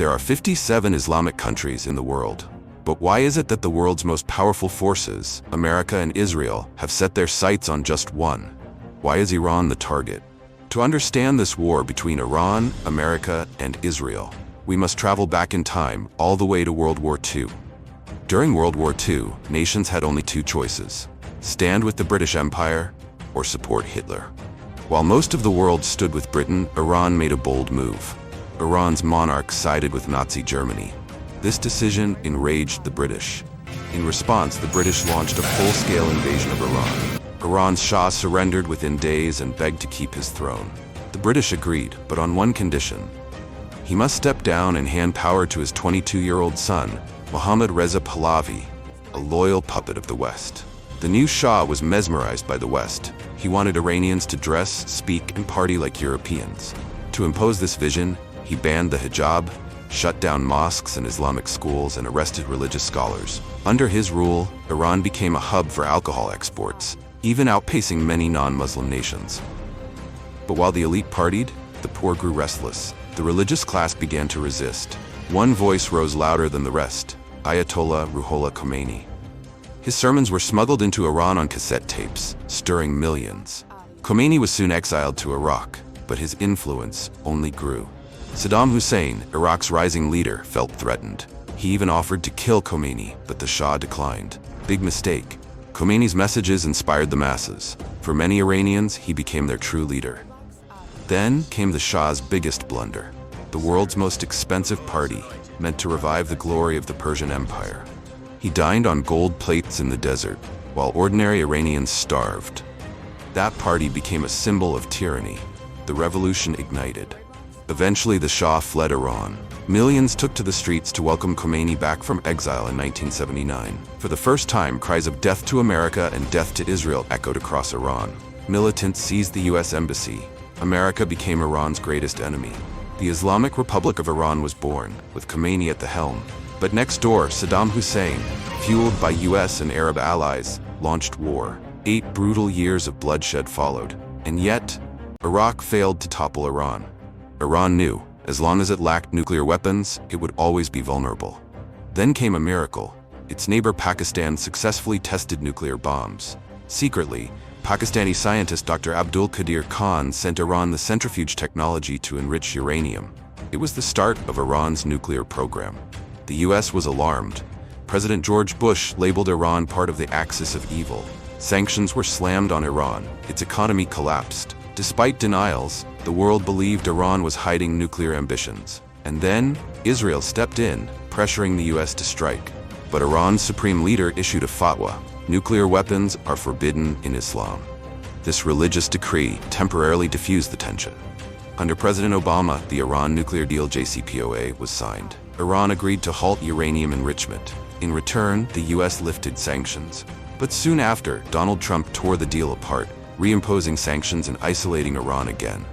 There are 57 Islamic countries in the world. But why is it that the world's most powerful forces, America and Israel, have set their sights on just one? Why is Iran the target? To understand this war between Iran, America, and Israel, we must travel back in time all the way to World War II. During World War II, nations had only two choices: stand with the British Empire or support Hitler. While most of the world stood with Britain, Iran made a bold move. Iran's monarch sided with Nazi Germany. This decision enraged the British. In response, the British launched a full-scale invasion of Iran. Iran's Shah surrendered within days and begged to keep his throne. The British agreed, but on one condition. He must step down and hand power to his 22-year-old son, Mohammad Reza Pahlavi, a loyal puppet of the West. The new Shah was mesmerized by the West. He wanted Iranians to dress, speak, and party like Europeans. To impose this vision, he banned the hijab, shut down mosques and Islamic schools, and arrested religious scholars. Under his rule, Iran became a hub for alcohol exports, even outpacing many non-Muslim nations. But while the elite partied, the poor grew restless. The religious class began to resist. One voice rose louder than the rest: Ayatollah Ruhollah Khomeini. His sermons were smuggled into Iran on cassette tapes, stirring millions. Khomeini was soon exiled to Iraq, but his influence only grew. Saddam Hussein, Iraq's rising leader, felt threatened. He even offered to kill Khomeini, but the Shah declined. Big mistake. Khomeini's messages inspired the masses. For many Iranians, he became their true leader. Then came the Shah's biggest blunder. The world's most expensive party, meant to revive the glory of the Persian Empire. He dined on gold plates in the desert, while ordinary Iranians starved. That party became a symbol of tyranny. The revolution ignited. Eventually, the Shah fled Iran. Millions took to the streets to welcome Khomeini back from exile in 1979. For the first time, cries of death to America and death to Israel echoed across Iran. Militants seized the U.S. embassy. America became Iran's greatest enemy. The Islamic Republic of Iran was born, with Khomeini at the helm. But next door, Saddam Hussein, fueled by U.S. and Arab allies, launched war. 8 brutal years of bloodshed followed. And yet, Iraq failed to topple Iran. Iran knew, as long as it lacked nuclear weapons, it would always be vulnerable. Then came a miracle. Its neighbor Pakistan successfully tested nuclear bombs. Secretly, Pakistani scientist Dr. Abdul Qadir Khan sent Iran the centrifuge technology to enrich uranium. It was the start of Iran's nuclear program. The U.S. was alarmed. President George Bush labeled Iran part of the axis of evil. Sanctions were slammed on Iran. Its economy collapsed. Despite denials, the world believed Iran was hiding nuclear ambitions. And then, Israel stepped in, pressuring the U.S. to strike. But Iran's supreme leader issued a fatwa: nuclear weapons are forbidden in Islam. This religious decree temporarily diffused the tension. Under President Obama, the Iran nuclear deal JCPOA was signed. Iran agreed to halt uranium enrichment. In return, the U.S. lifted sanctions. But soon after, Donald Trump tore the deal apart, reimposing sanctions and isolating Iran again.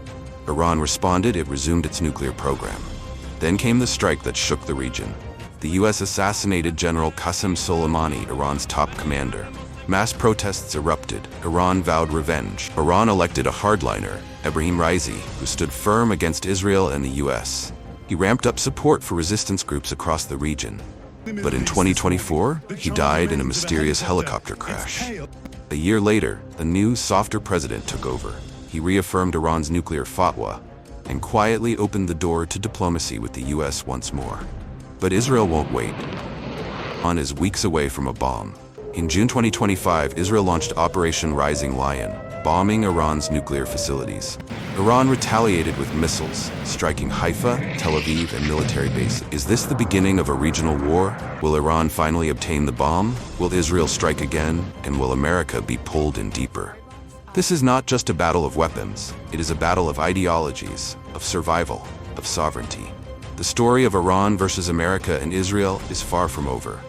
Iran responded. It resumed its nuclear program. Then came the strike that shook the region. The U.S. assassinated General Qasem Soleimani, Iran's top commander. Mass protests erupted. Iran vowed revenge. Iran elected a hardliner, Ebrahim Raisi, who stood firm against Israel and the U.S. He ramped up support for resistance groups across the region. But in 2024, he died in a mysterious helicopter crash. A year later, a new, softer president took over. He reaffirmed Iran's nuclear fatwa and quietly opened the door to diplomacy with the U.S. once more. But Israel won't wait. Iran is weeks away from a bomb. In June 2025, Israel launched Operation Rising Lion, bombing Iran's nuclear facilities. Iran retaliated with missiles, striking Haifa, Tel Aviv, and military bases. Is this the beginning of a regional war? Will Iran finally obtain the bomb? Will Israel strike again? And will America be pulled in deeper? This is not just a battle of weapons. It is a battle of ideologies, of survival, of sovereignty. The story of Iran versus America and Israel is far from over.